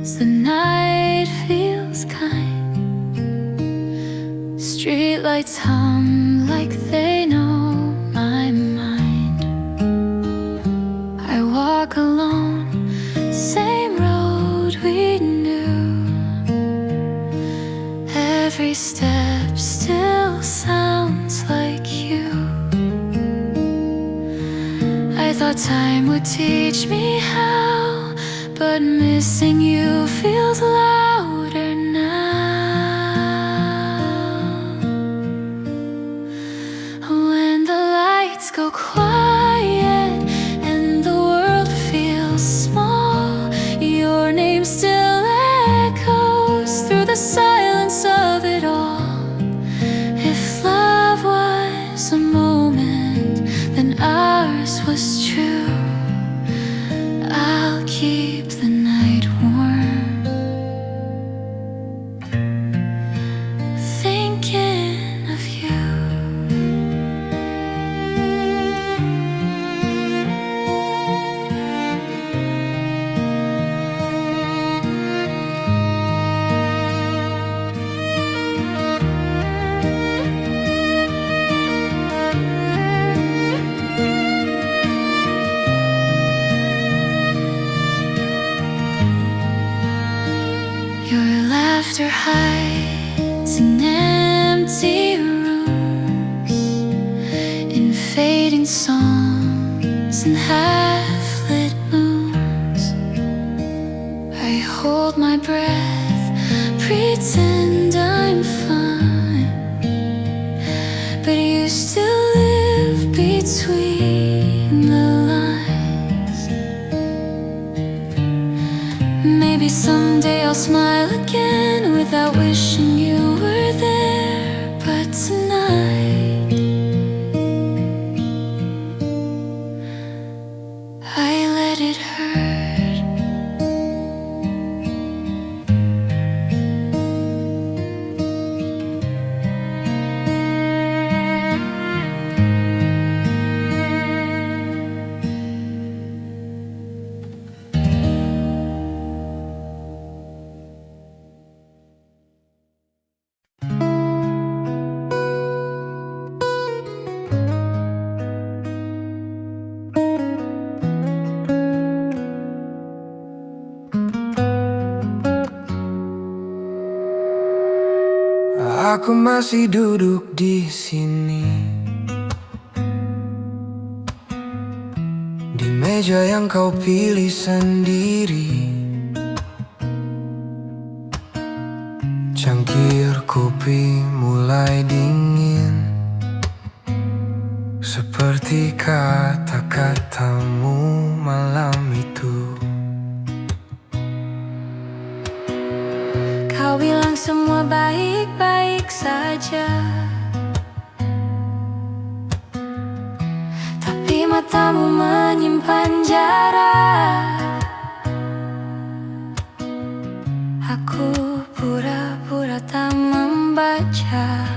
The night feels kind. Streetlights hum like they know my mind. I walk alone, same road we knew. Every step still sounds like you. I thought time would teach me how, but missing you feels louder now. When the lights go quiet and the world feels small, your name still echoes through the silence of it all. If love was a moment, then ours was true. I'll keep the night warm, thinking of you. Your laughter hides in empty rooms, in fading songs and half-lit moons. I hold my breath, pretend I'm fine, but you still live between the lines. Maybe someday I'll smile again without wishing you were there, but tonight I let it hurt. Aku masih duduk di sini, di meja yang kau pilih sendiri. Cangkir kopi mulai dingin, seperti kata-katamu malam itu. Kau bilang semua baik-baik saja, tapi matamu menyimpan jarak. Aku pura-pura tak membaca,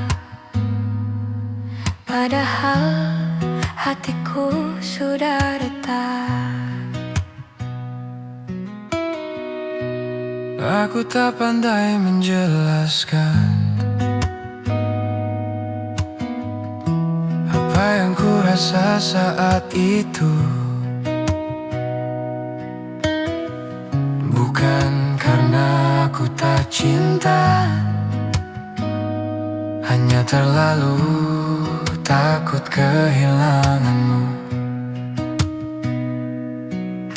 padahal hatiku sudah retak. Aku tak pandai menjelaskan apa yang ku rasa saat itu. Bukan karena aku tak cinta, hanya terlalu takut kehilanganmu.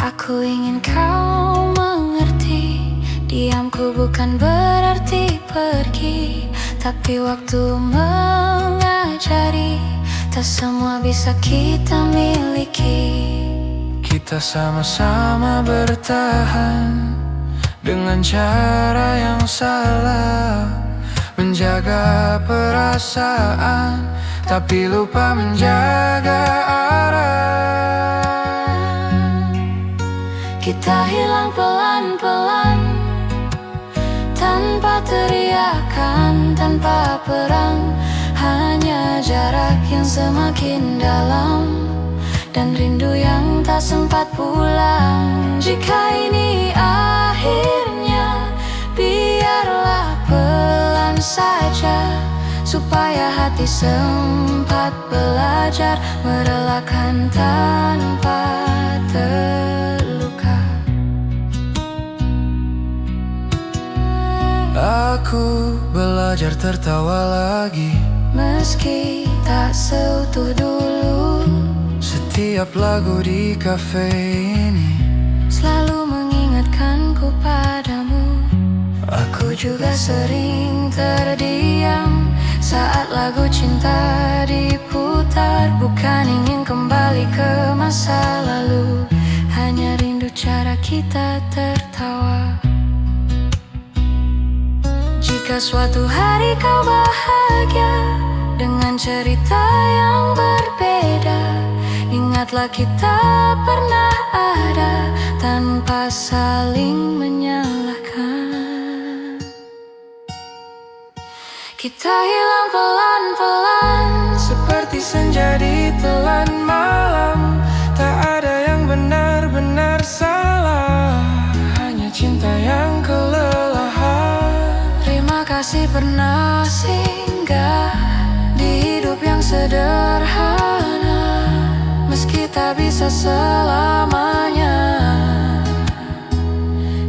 Aku ingin kau mengerti, diamku bukan berarti pergi, tapi waktu mengajari, tak semua bisa kita miliki. Kita sama-sama bertahan dengan cara yang salah, menjaga perasaan tapi lupa menjaga arah. Kita hilang pelan-pelan, tanpa teriakan, tanpa perang, hanya jarak yang semakin dalam dan rindu yang tak sempat pulang. Jika ini akhirnya, supaya hati sempat belajar merelakan tanpa terluka. Aku belajar tertawa lagi, meski tak seutuh dulu. Setiap lagu di kafe ini selalu mengingatkanku padamu. Aku juga sering terdiam saat lagu cinta diputar. Bukan ingin kembali ke masa lalu, hanya rindu cara kita tertawa. Jika suatu hari kau bahagia dengan cerita yang berbeda, ingatlah kita pernah ada tanpa saling menyalahkan. Kita hilang pelan-pelan seperti senja di telan malam. Tak ada yang benar-benar salah, hanya cinta yang kelelahan. Terima kasih pernah singgah di hidup yang sederhana. Meski tak bisa selamanya,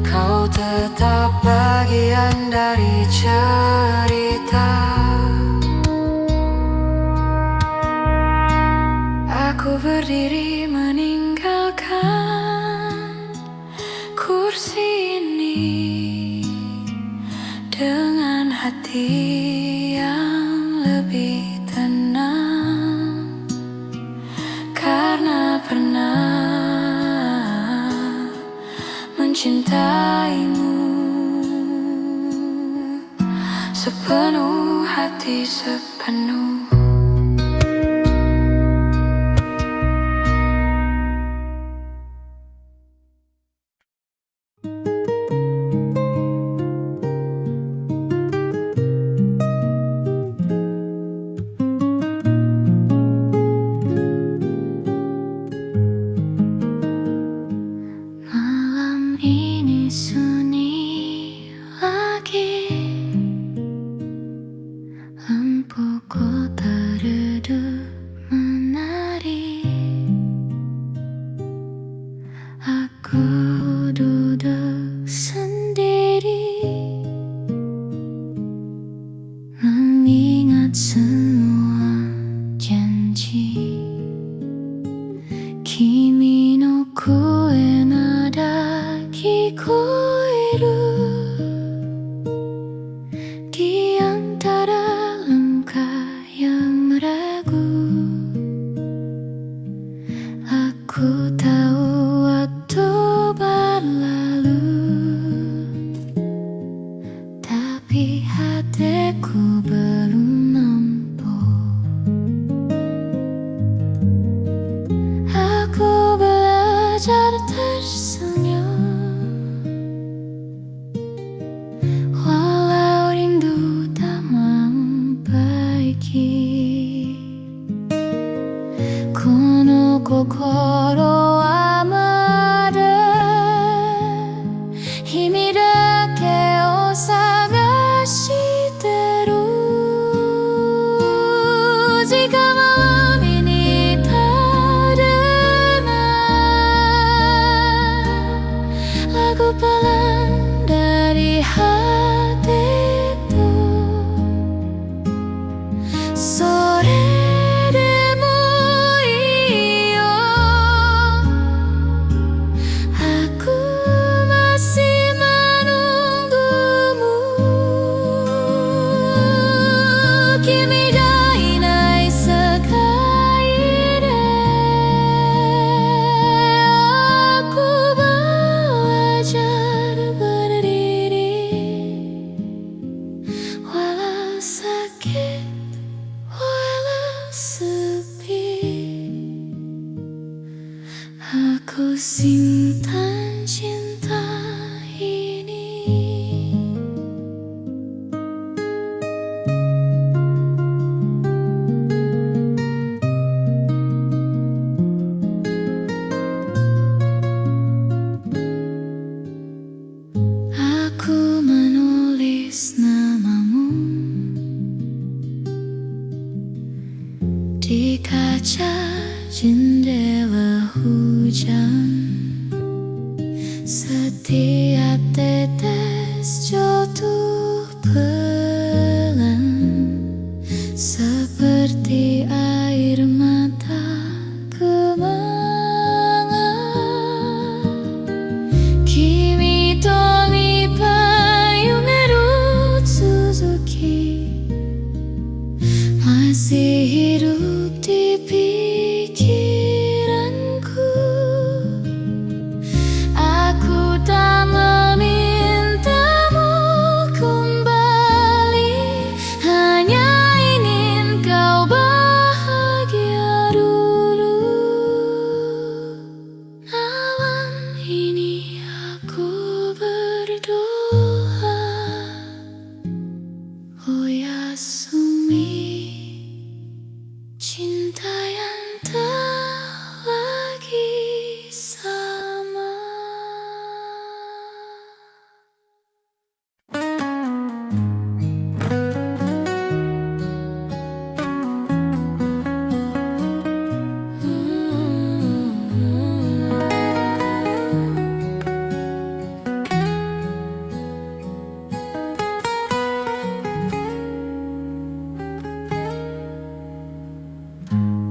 kau tetap bagian dari cerita. Aku berdiri meninggalkan kursi ini dengan hati yang lebih tenang, karena pernah mencintaimu sepenuh hati, sepenuh. Malam ini sunyi lagi, lampu kota redup menari. Aku duduk sendiri, mengingat semua janji. Kimi no koe nada kikoeru di antara langkah yang ragu. Aku tahu waktu berlalu, tapi hatiku belum nampak. Aku belajar tersenyum kaca jendela hujan, setiap tetes jatuh pelan, seperti air mata kemangan. Kimi to Mipayumeru Suzuki masih hidup di pikiranku. Aku tak memintamu kembali, hanya ingin kau bahagia dulu. Malam ini aku berdoa, oh Yasumi, cinta yang tak lagi sama.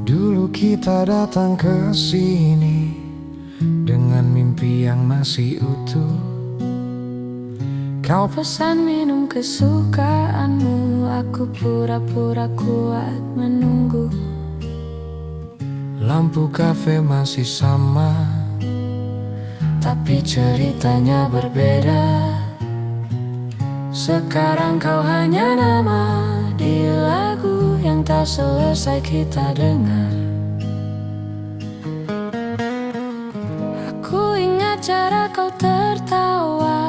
Dulu kita datang ke sini dengan mimpi yang masih utuh. Kau Pesan minum kesukaanmu, aku pura-pura kuat menunggu. lampu kafe masih sama, Tapi ceritanya berbeda. Sekarang kau hanya nama di lagu yang tak selesai kita dengar. Aku ingat cara kau tertawa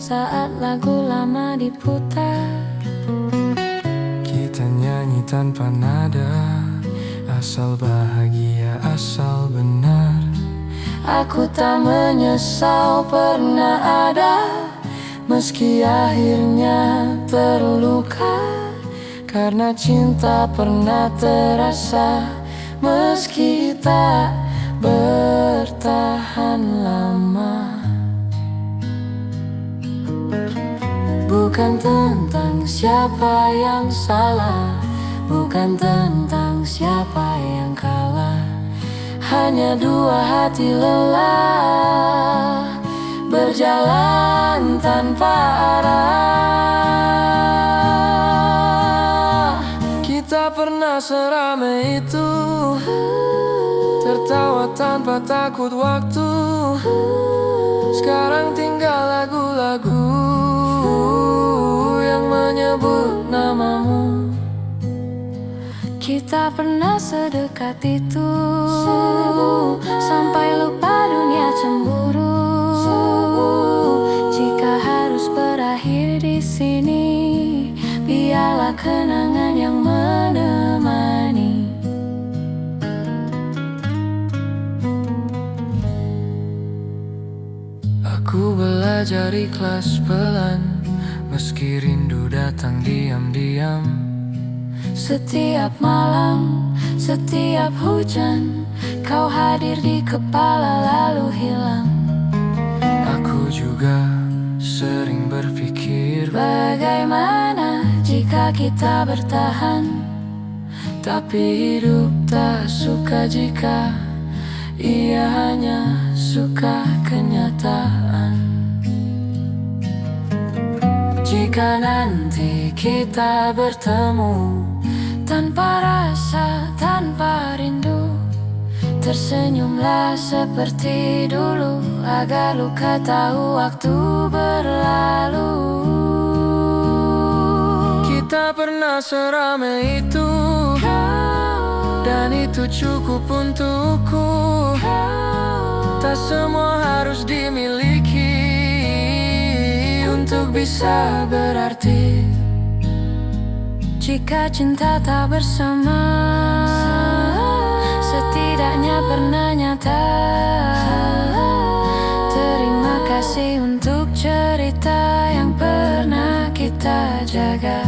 saat lagu lama diputar. kita nyanyi tanpa nada, asal bahagia, asal benar. Aku tak menyesal pernah ada, meski akhirnya terluka. Karena cinta pernah terasa, Meski tak bertahan lama. Bukan tentang siapa yang salah, bukan tentang siapa yang kalah. Hanya dua hati lelah, berjalan tanpa arah. kita pernah seramai itu, tertawa tanpa takut waktu. Sekarang tinggal lagu-lagu yang menyebut namamu. Kita pernah sedekat itu, sampai lupa dunia cemburu. Jika harus berakhir di sini, biarlah kenangan yang menemani. Aku belajar ikhlas pelan, meski rindu datang diam-diam. Setiap malam, setiap hujan, kau hadir di kepala lalu hilang. Aku juga sering berpikir, Bagaimana jika kita bertahan? tapi hidup tak suka jika ia hanya suka kenyataan. Jika nanti kita bertemu, tanpa rasa, tanpa rindu, tersenyumlah seperti dulu, agar luka tahu waktu berlalu. Kita pernah seramai itu, dan itu cukup untukku. Tak semua harus dimiliki untuk bisa berarti. Jika cinta tak bersama, setidaknya pernah nyata. Terima kasih untuk cerita yang pernah kita jaga.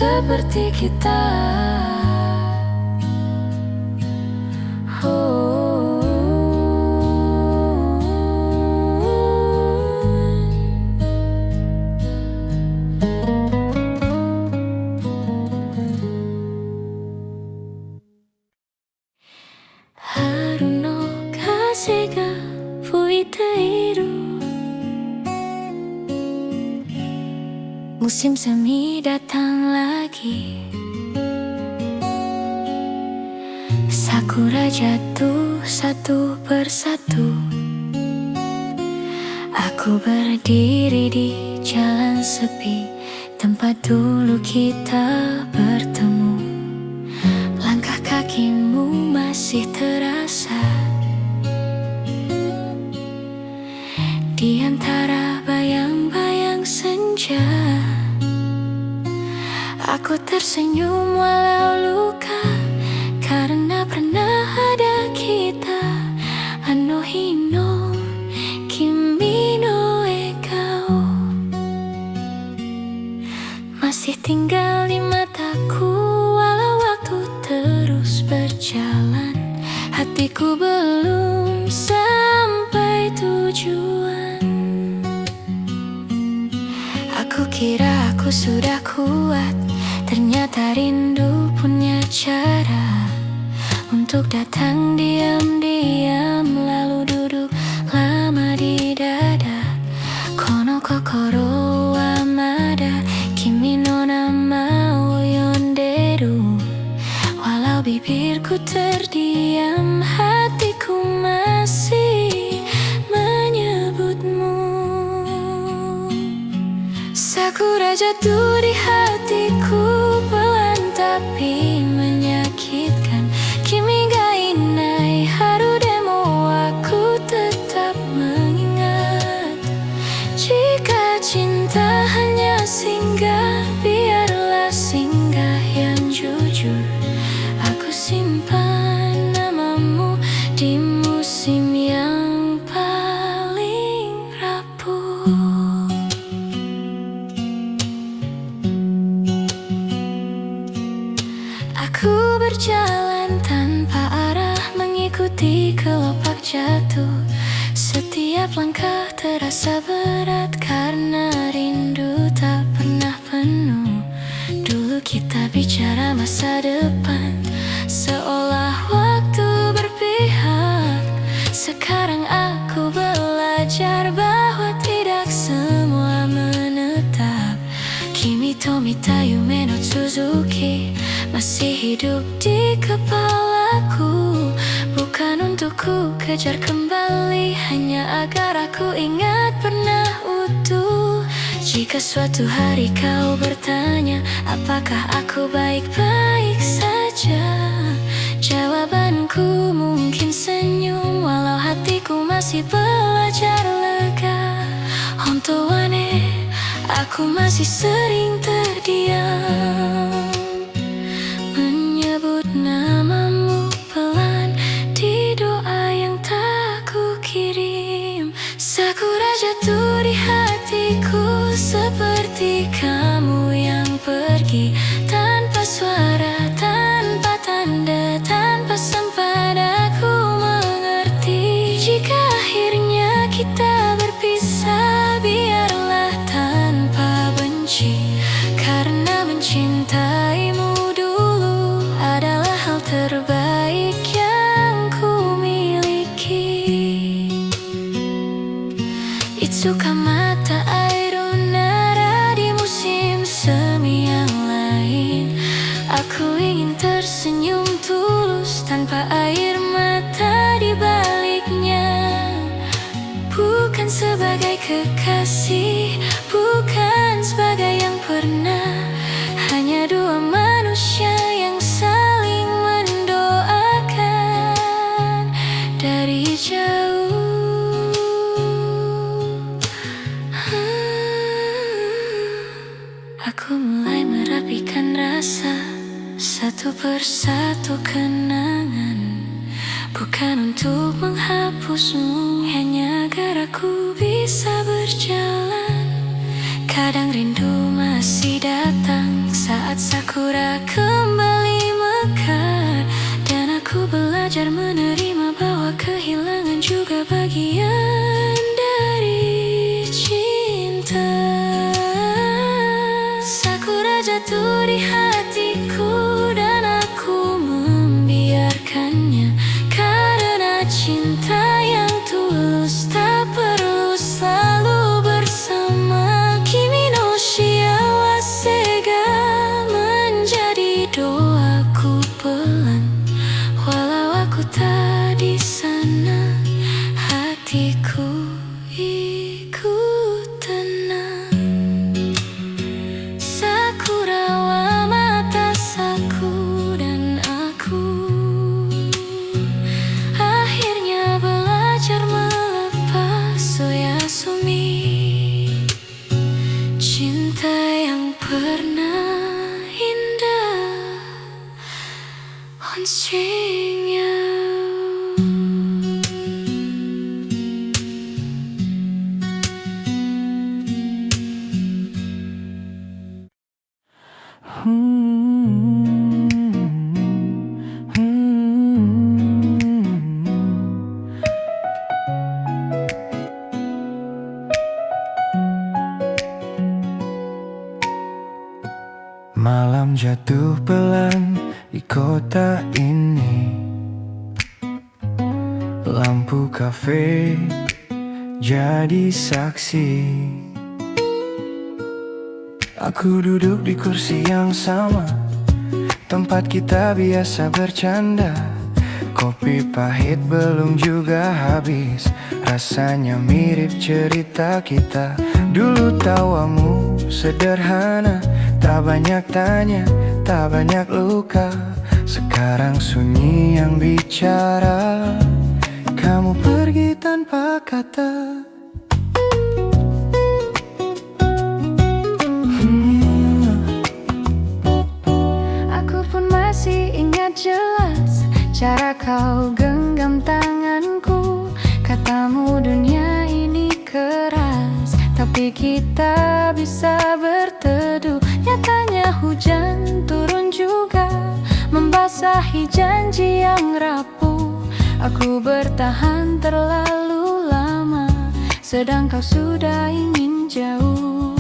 seperti kita. Haru no kaze ga fuite iru. Musim semi datang lagi. Sakura jatuh satu persatu. Aku berdiri di jalan sepi, tempat dulu kita bertemu. Langkah kakimu masih terasa di antara bayang-bayang senja. Aku tersenyum walau luka, karena pernah ada kita. Ano hino kimi no ekao, masih tinggal di mataku. Walau waktu terus berjalan, hatiku belum sampai tujuan. Aku kira aku sudah kuat, ternyata rindu punya cara untuk datang diam-diam, lalu duduk lama di dada. Kono kokoro wa mada kimi no nama wo yonderu. Walau bibirku terdiam, hatiku masih menyebutmu. Sakura jatuh di hatiku, pelan tapi menyakitkan. Kimi ga inai haru demo, aku tetap mengingat. Jika cinta hanya singgah, biarlah singgah yang jujur. Aku simpan namamu di musim yang paling rapuh. Aku berjalan tanpa arah, mengikuti kelopak jatuh. Setiap langkah terasa berat, karena rindu tak pernah penuh. Dulu kita bicara masa depan, seolah waktu berpihak. Sekarang aku belajar bahwa tidak semua menetap. Kimi to mita yume no Suzuki masih hidup di kepalaku. Bukan untuk ku kejar kembali, hanya agar aku ingat pernah utuh. Jika suatu hari kau bertanya, apakah aku baik-baik saja? Jawabanku mungkin senyum, walau hatiku masih belajar lega. Hontou wa ne, aku masih sering terdiam, menyebut namamu pelan di doa yang tak ku kirim. Sakura jatuh di hatiku, seperti kamu yang pergi tanpa suara, tanpa tanda, tanpa sempat aku mengerti. Jika akhirnya kita berpisah, biarlah tanpa benci, karena mencintaimu dulu adalah hal terbaik yang ku miliki. Itsuka mata airu nara di musim semi yang lain. Aku ingin tersenyum tulus tanpa air mata di baliknya. Bukan sebagai kekasih, bukan sebagai yang pernah, hanya dua manusia yang saling mendoakan dari jauh. Aku mulai merapikan rasa, satu persatu kenangan. Bukan untuk menghapusmu, hanya agar aku bisa berjalan. Kadang rindu masih datang saat sakura kembali mekar, dan aku belajar menerima bahwa kehilangan juga bagian dari cinta. Sakura jatuh di hatiku dan aku membiarkannya, karena cinta yang tulus tak perlu selalu bersama. Kimi no shiawase ga menjadi doaku pelan, walau aku tak di sana, hatiku ikut tenang. Sakura wa matasaku dan aku akhirnya belajar melepas oyasumi. Cinta yang pernah indah on string you. Malam jatuh pelan di kota ini, lampu kafe jadi saksi. Aku duduk di kursi yang sama, tempat kita biasa bercanda. Kopi pahit belum juga habis, rasanya mirip cerita kita. Dulu tawamu sederhana, tak banyak tanya, tak banyak luka. Sekarang sunyi yang bicara, kamu pergi tanpa kata. Aku pun masih ingat jelas cara kau genggam tanganku. Katamu dunia ini keras, tapi kita bisa berteduh. Nyatanya hujan turun juga, membasahi janji yang rapuh. Aku bertahan terlalu lama, sedang kau sudah ingin jauh.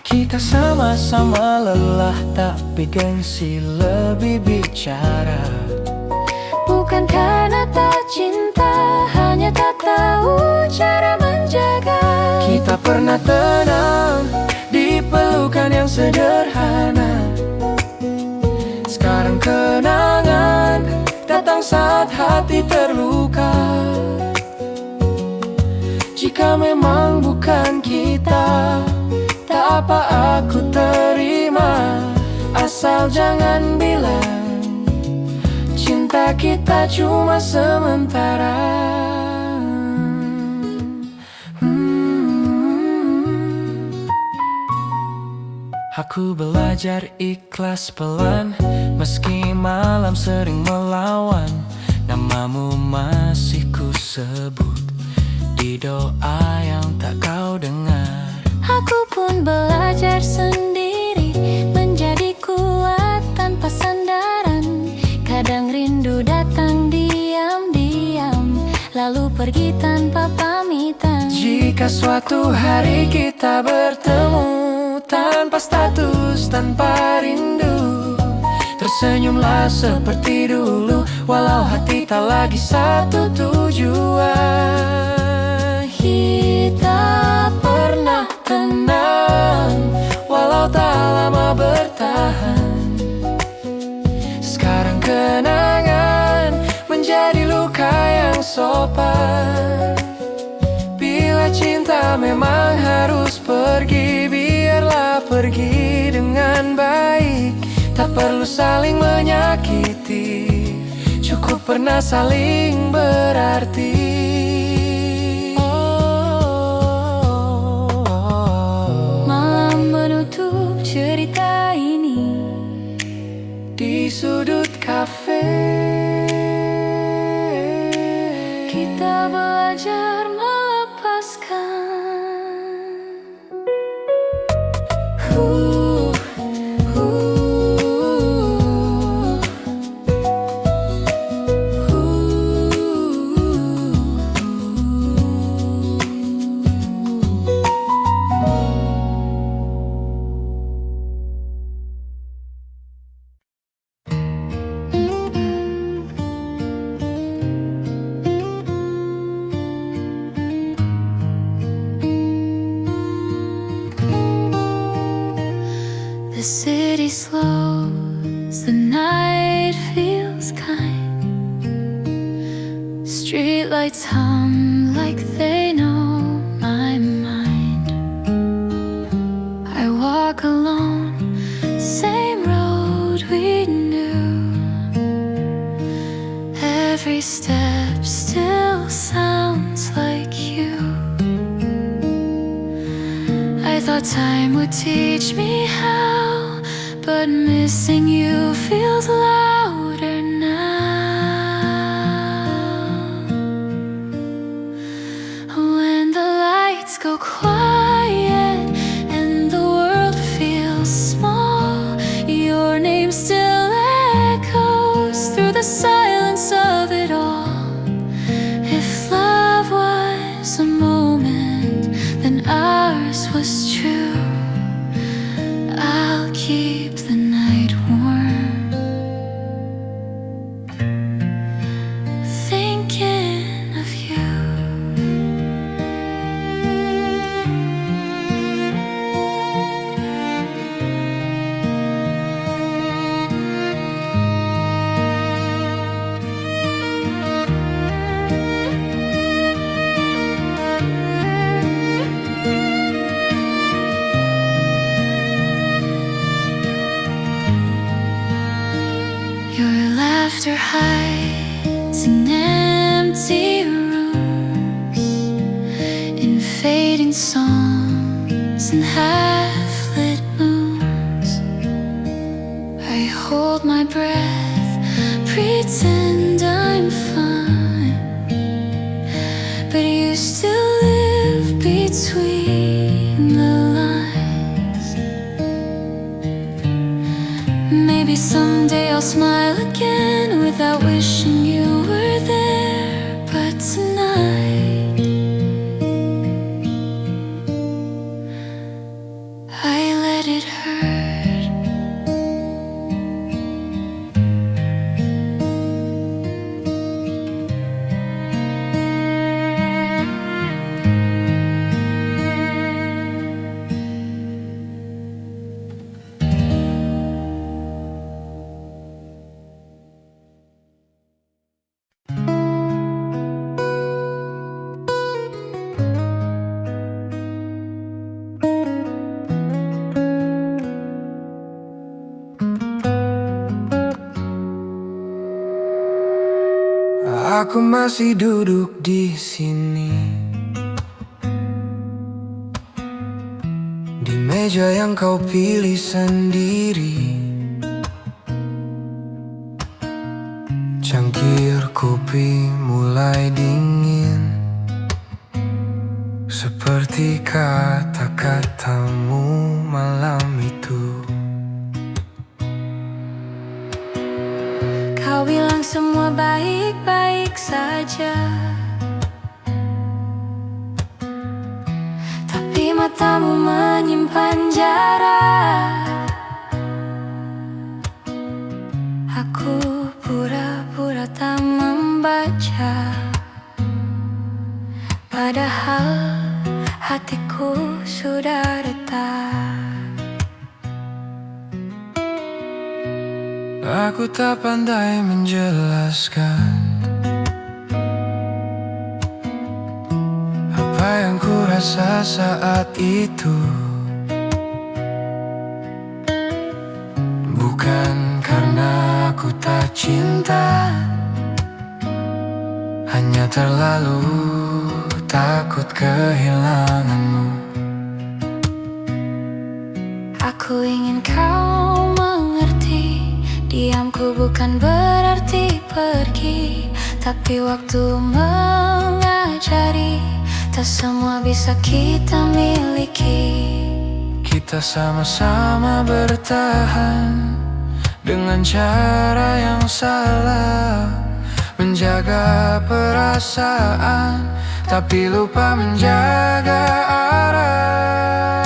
Kita sama-sama lelah, tapi gengsi lebih bicara. Bukan karena tak cinta, hanya tak tahu cara menjaga. Kita pernah tenang di pelukan yang sederhana. Sekarang kenangan datang saat hati terluka. Jika memang bukan kita, tak apa aku terima, asal jangan bilang cinta kita cuma sementara. Aku belajar ikhlas pelan, meski malam sering melawan. Namamu masih ku sebut di doa yang tak kau dengar. Aku pun belajar sendiri, menjadi kuat tanpa sandaran. Kadang rindu datang diam-diam, lalu pergi tanpa pamitan. Jika suatu hari kita bertemu, tanpa status, tanpa rindu, tersenyumlah seperti dulu, walau hati tak lagi satu tujuan. Kita pernah tenang, walau tak lama bertahan. Sekarang kenangan menjadi luka yang sopan. Bila cinta memang harus pergi, biarlah pergi dengan baik. Tak perlu saling menyakiti, cukup pernah saling berarti. Malam menutup cerita ini Di sudut kafe kita belajar melepaskan. The city slows, the night feels kind. Streetlights hum like they know my mind. I walk alone, same road we knew. Every step still sounds like you. I thought time would teach me how, but missing you feels louder now. When the lights go quiet and the world feels small, your name still echoes through the silence of it all. If love was a moment, then ours was true. I'll keep the night warm, thinking of you. Your laughter hides in empty rooms, in fading songs and half-lit moons. I hold my breath, pretend I'm fine, but you still live between the lines. Maybe someday I'll smile again without wishing you were there, but tonight I let it hurt. Aku masih duduk di sini, di meja yang kau pilih sendiri. Cangkir kopi mulai dingin, seperti kata-katamu malam itu. Kau bilang semua baik-baik saja, tapi matamu menyimpan jarak. Aku pura-pura tak membaca, padahal hatiku sudah retak. Aku tak pandai menjelaskan apa yang ku rasa saat itu. Bukan karena aku tak cinta, hanya terlalu takut kehilanganmu. Aku ingin kau mengerti, diamku bukan berarti pergi, tapi waktu mengajari, tak semua bisa kita miliki. Kita sama-sama bertahan dengan cara yang salah, menjaga perasaan tapi lupa menjaga arah.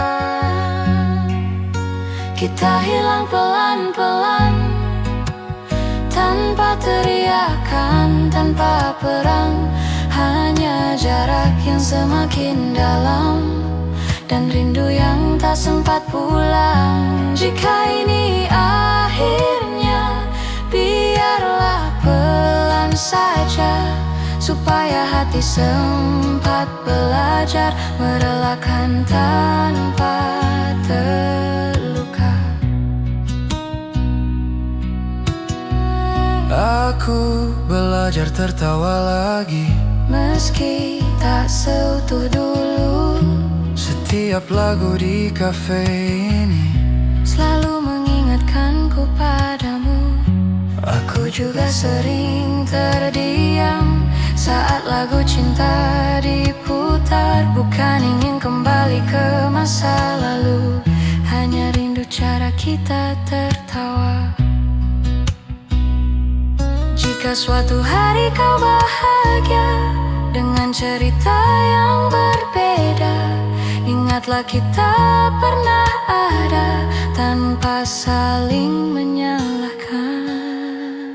Kita hilang pelan-pelan, tanpa teriakan, tanpa perang, hanya jarak yang semakin dalam dan rindu yang tak sempat pulang. Jika ini akhirnya, biarlah pelan saja, supaya hati sempat belajar merelakan tanpa terluka. Aku belajar tertawa lagi, meski tak seutuh dulu. Setiap lagu di kafe ini selalu mengingatkanku padamu. Aku juga sering terdiam saat lagu cinta diputar. Bukan ingin kembali ke masa lalu, hanya rindu cara kita tertawa. Jika suatu hari kau bahagia dengan cerita yang berbeda, ingatlah kita pernah ada tanpa saling menyalahkan.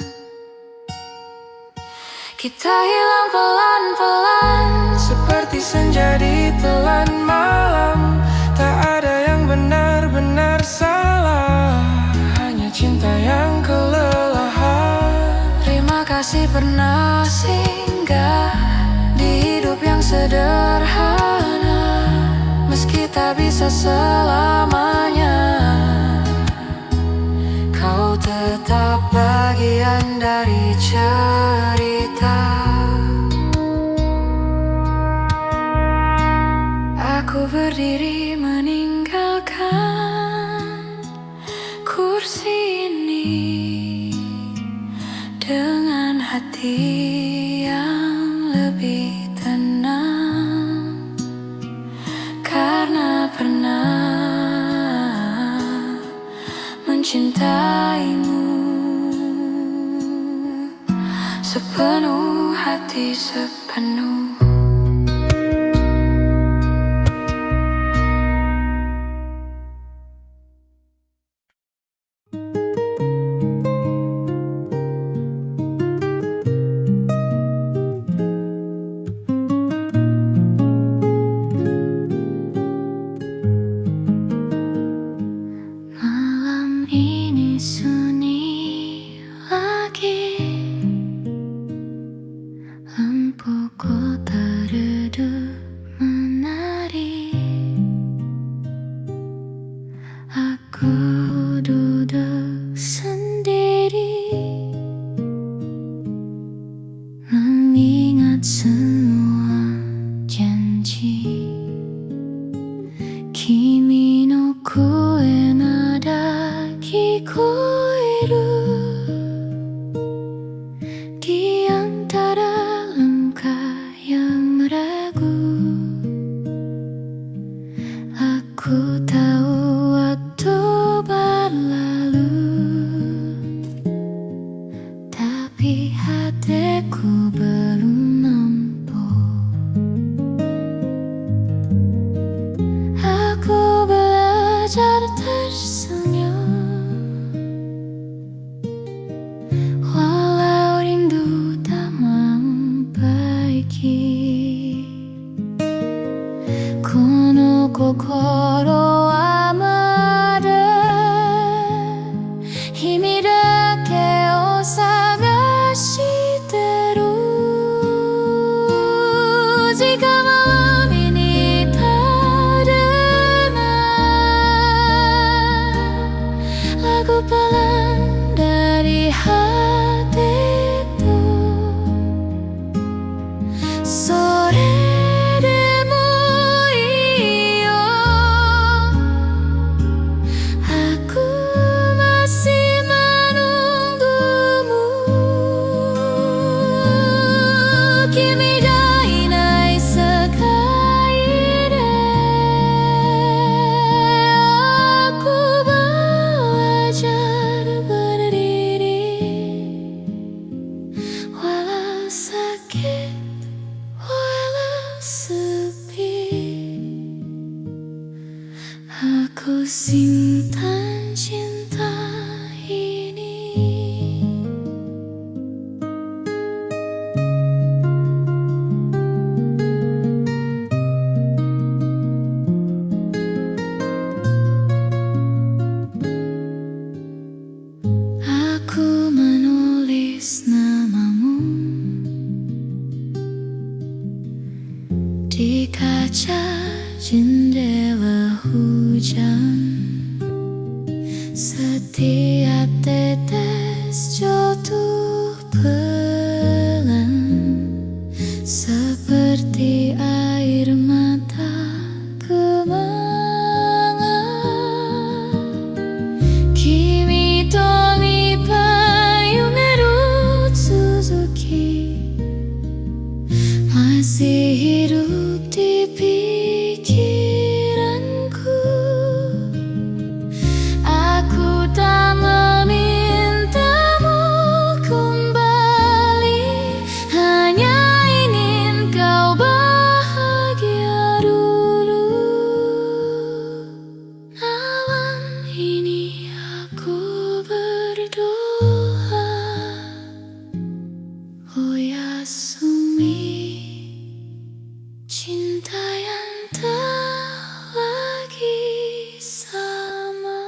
Kita hilang pelan-pelan, seperti senja di telan malam. Tak ada yang benar-benar salah, hanya cinta yang kelelahan. terima kasih pernah singgah di hidup yang sederhana. Meski tak bisa selamanya, kau tetap bagian dari cerita. Aku berdiri meninggalkan kursi ini dengan hati yang lebih tenang, karena pernah mencintaimu sepenuh hati, sepenuh. Malam ini sunyi lagi, lampu kota redup menari. Aku duduk sendiri, mengingat semua janji. Kimi no koe nada kikoeru di antara langkah yang ragu. Aku tahu waktu berlalu, tapi hatiku belum nampak. Aku belajar tersenyum, walau rindu tak membaiki. Kono kokoro wa mada himi dake o sagashiteru. Jika malam ini tak dengar lagu pelan dari hatiku, sore demo iyo, aku masih menunggumu. Kimi ga inai sekai de simpan cinta ini. Aku menulis namamu di kaca jendela hujan. Setiap tetes jatuh pelan, seperti air mata kemangan. Kimi to Mipayu Merut Suzuki masih hidup di pikiranku. Aku tak memintamu kembali, hanya ingin kau bahagia dulu. Malam ini aku berdoa, oh Yasumi, cinta yang tak lagi sama.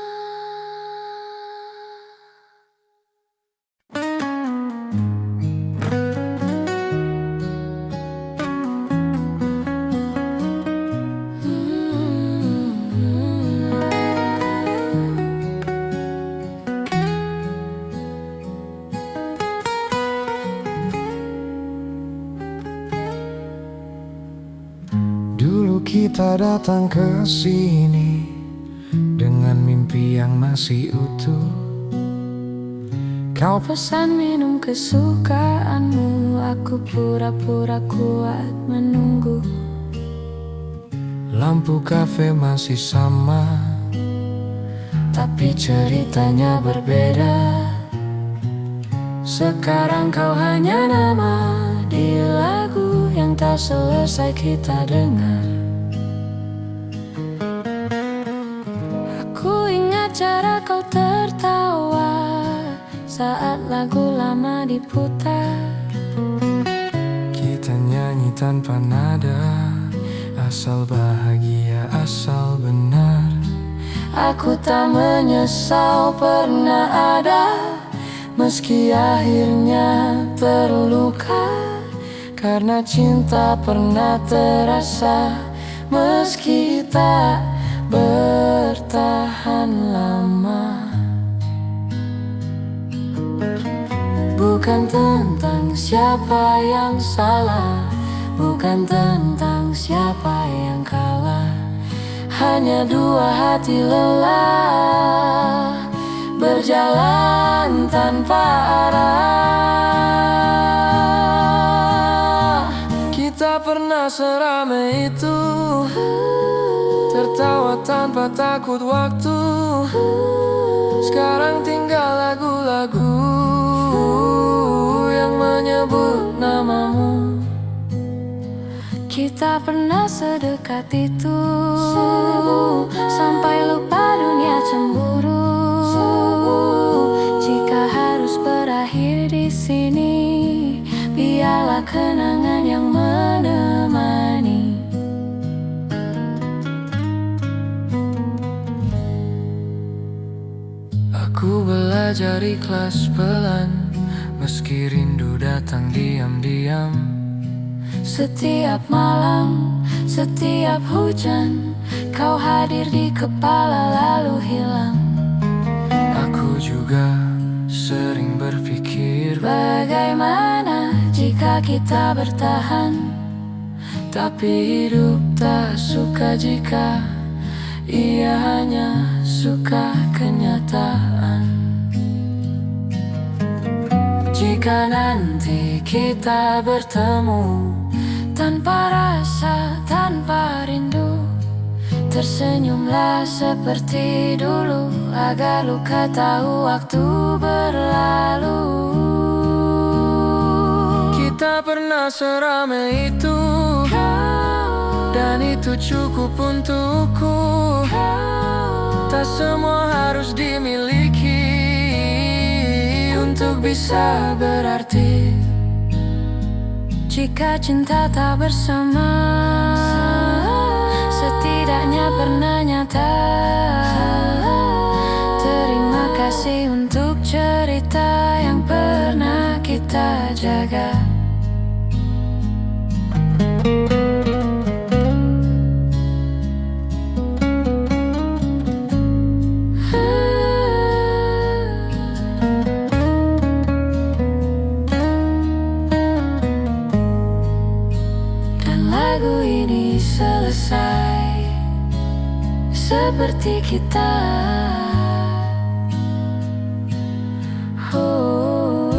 Dulu kita datang ke sini dengan mimpi yang masih utuh. Kau Pesan minum kesukaanmu, aku pura-pura kuat menunggu. lampu kafe masih sama, tapi ceritanya berbeda. Sekarang kau hanya nama di lagu yang tak selesai kita dengar. Aku ingat cara kau tertawa saat lagu lama diputar. Kita nyanyi tanpa nada, asal bahagia, asal benar. Aku tak menyesal pernah ada, meski akhirnya terluka. Karena cinta pernah terasa, meski tak bertahan lama. Bukan tentang siapa yang salah, bukan tentang siapa yang kalah. Hanya dua hati lelah, berjalan tanpa arah. Kita pernah seramai itu, tertawa tanpa takut waktu. Sekarang tinggal lagu-lagu yang menyebut namamu. Kita pernah sedekat itu, sampai lupa dunia cemburu. Jika harus berakhir di sini, biarlah kenangan yang menemani. Aku belajar ikhlas pelan, meski rindu datang diam-diam. Setiap malam, setiap hujan, kau hadir di kepala lalu hilang. Aku juga sering berpikir, Bagaimana jika kita bertahan? tapi hidup tak suka jika ia hanya suka kenyataan. Jika nanti kita bertemu tanpa rasa, tanpa rindu, tersenyumlah seperti dulu, agar luka tahu waktu berlalu. Kita pernah seramai itu, dan itu cukup untukku. Tak semua harus dimiliki untuk bisa berarti. Jika cinta tak bersama, setidaknya pernah nyata. Terima kasih untuk cerita yang pernah kita jaga. Lagu ini selesai seperti kita. Haru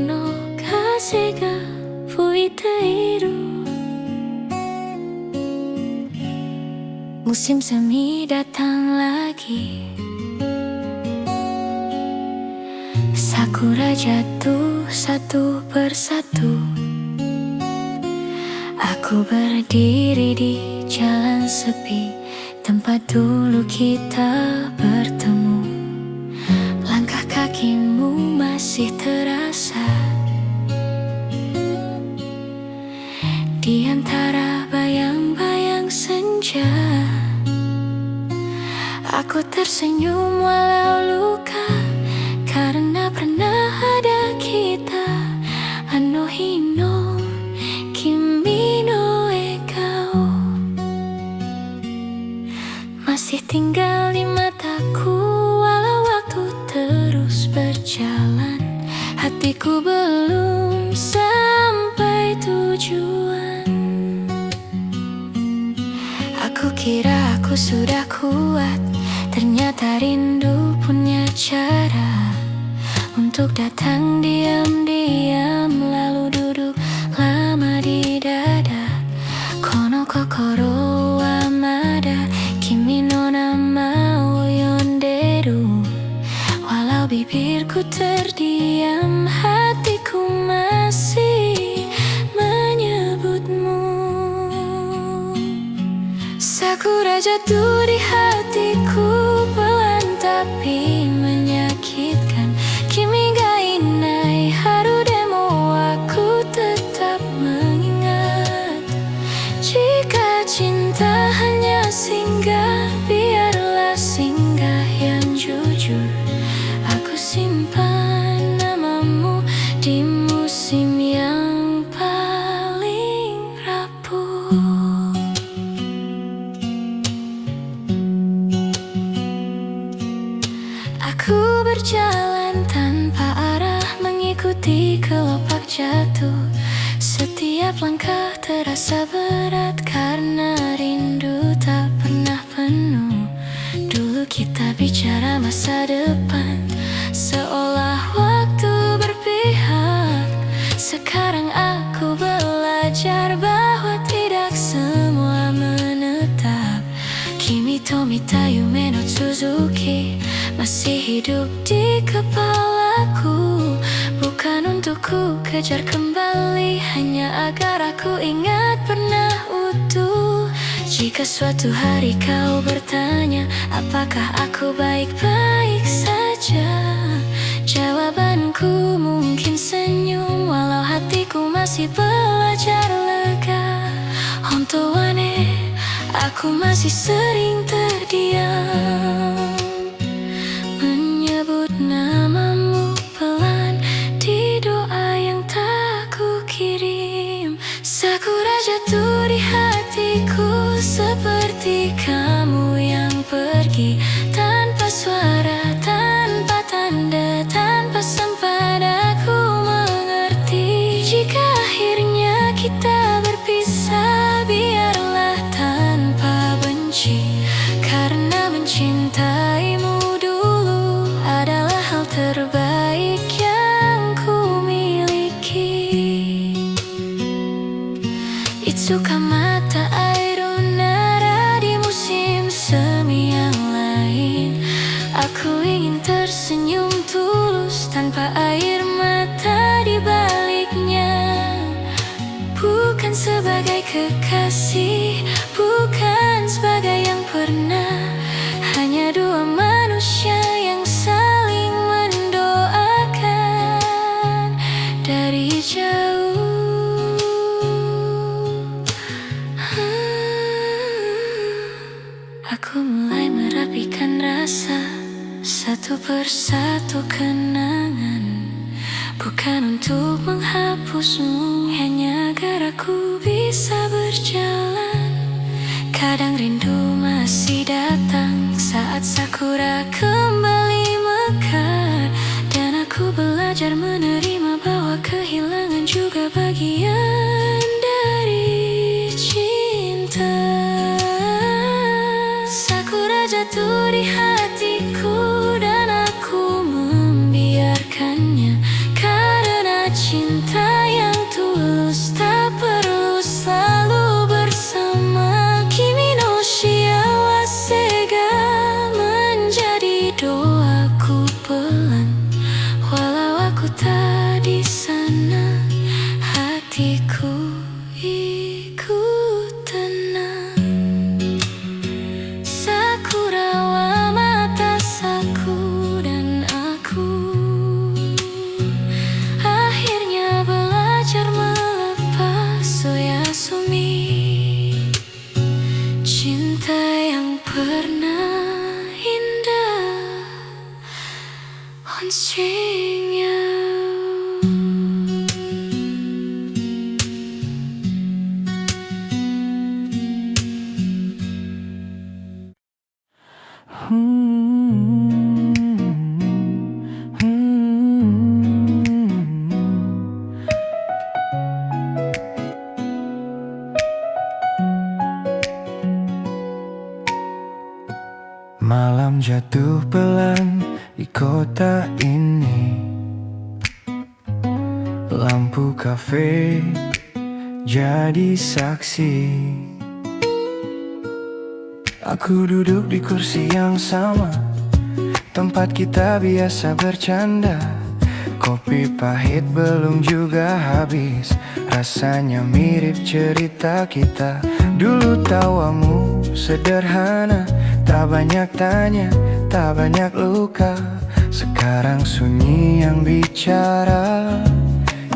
no kaze ga fuiteiru. Musim semi datang lagi. Sakura jatuh satu persatu. Aku berdiri di jalan sepi, tempat dulu kita bertemu. Langkah kakimu masih terasa di antara bayang-bayang senja. Aku tersenyum walau luka, karena pernah ada kita. Anohi no kimi no ekao masih tinggal di mataku. Walau waktu terus berjalan, hatiku belum sampai tujuan. Aku kira aku sudah kuat, ternyata rindu punya cara untuk datang diam-diam, lalu duduk lama di dada. Kono kokoro wa mada kimi no nama wo yonderu. Walau bibirku terdiam, hatiku masih menyebutmu. Sakura jatuh di hatiku, pelan tapi menyakitkan. Kimi ga inai haru demo, aku tetap mengingat. Jika cinta hanya singgah, biarlah singgah yang jujur. Aku simpan namamu di musim yang paling rapuh. Aku berjalan tanpa arah, mengikuti kelopak jatuh. Setiap langkah terasa berat, karena rindu tak pernah penuh. Dulu kita bicara masa depan, seolah waktu berpihak. Sekarang aku belajar bahwa tidak semua menetap. Kimi to mita yume no Suzuki masih hidup di kepalaku. Bukan untuk ku kejar kembali, hanya agar aku ingat pernah utuh. Jika suatu hari kau bertanya, apakah aku baik-baik saja? Jawabanku mungkin senyum, walau hatiku masih belajar lega. Honto wa ne, aku masih sering terdiam, menyebut namamu pelan di doa yang tak ku kirim. Sakura jatuh di hatiku, seperti kamu yang pergi tanpa suara, tanpa tanda, tanpa sempat aku mengerti. Jika akhirnya kita berpisah, biarlah tanpa benci, karena mencintaimu dulu adalah hal terbaik yang ku miliki. Itsukamata airu nara di musim semi yang lain, aku kasih, bukan sebagai yang pernah. Hanya dua manusia yang saling mendoakan dari jauh. Aku mulai merapikan rasa, satu persatu kenangan. Bukan untuk menghapusmu, hanya agar aku bisa berjalan. Kadang rindu masih datang saat sakura kembali mekar. Dan aku belajar menerima bahwa kehilangan juga bagian dari cinta. Sakura jatuh di hatiku dan aku membiarkannya. Karena cinta yang tulus tak perlu selalu bersama. Kimi no shiawase ga menjadi doaku pelan. Walau aku tak di sana, hatiku ikut tenang. Sakura wa matasaku dan aku akhirnya belajar melepas Oyasumi. Cinta yang pernah indah onstringnya. Malam jatuh pelan di kota ini. Lampu kafe jadi saksi. Aku duduk di kursi yang sama, tempat kita biasa bercanda. Kopi pahit belum juga habis, rasanya mirip cerita kita. Dulu tawamu sederhana, tak banyak tanya, tak banyak luka. Sekarang sunyi yang bicara,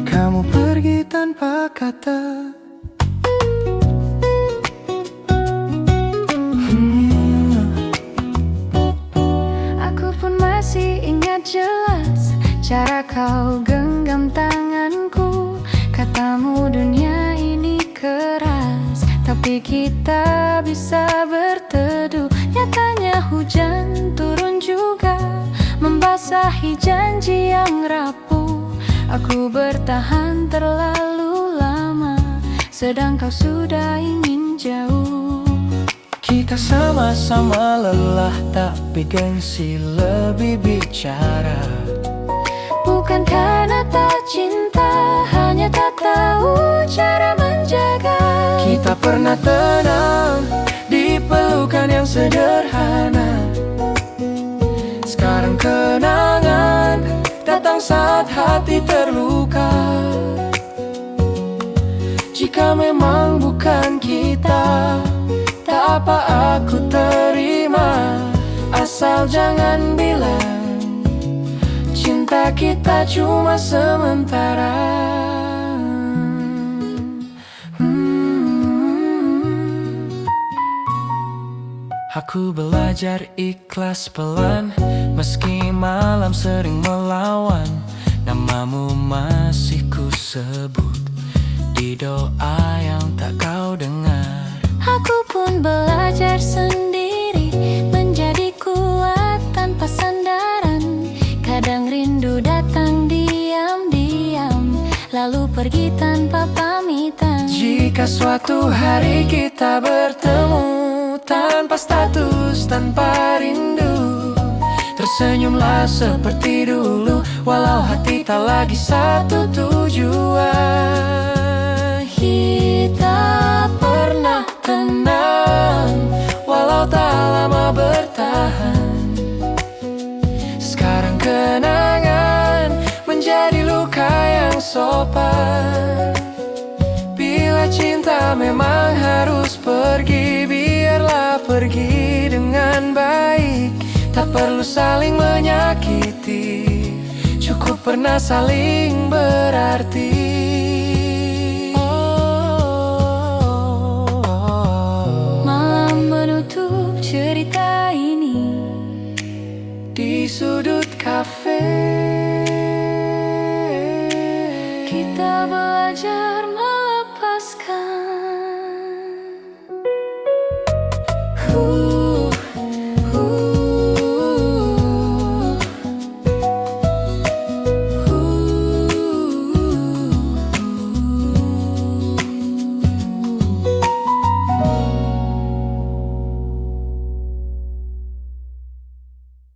kamu pergi tanpa kata. Aku pun masih ingat jelas cara kau genggam tanganku. Katamu dunia ini keras, tapi kita bisa berteduh. Nyatanya hujan turun juga, membasahi janji yang rapuh. Aku bertahan terlalu lama, sedang kau sudah ingin jauh. Kita sama-sama lelah, tapi gengsi lebih bicara. Bukan karena tak cinta, hanya tak tahu cara menjaga. Kita pernah tenang di pelukan yang sederhana. Sekarang kenangan datang saat hati terluka. Jika memang bukan kita, tak apa aku terima. Asal jangan bilang cinta kita cuma sementara. Aku belajar ikhlas pelan, meski malam sering melawan. Namamu masih ku sebut di doa yang tak kau dengar. Aku pun belajar sendiri, menjadi kuat tanpa sandaran. Kadang rindu datang diam-diam, lalu pergi tanpa pamitan. Jika suatu hari kita bertemu, tanpa status, tanpa rindu, tersenyumlah seperti dulu, walau hati tak lagi satu tujuan. Kita Pernah tenang, walau tak lama bertahan. Sekarang kenangan menjadi luka yang sopan. Bila cinta memang pergi dengan baik. Tak perlu saling menyakiti, cukup pernah saling berarti. Malam menutup cerita ini Di sudut kafe kita belajar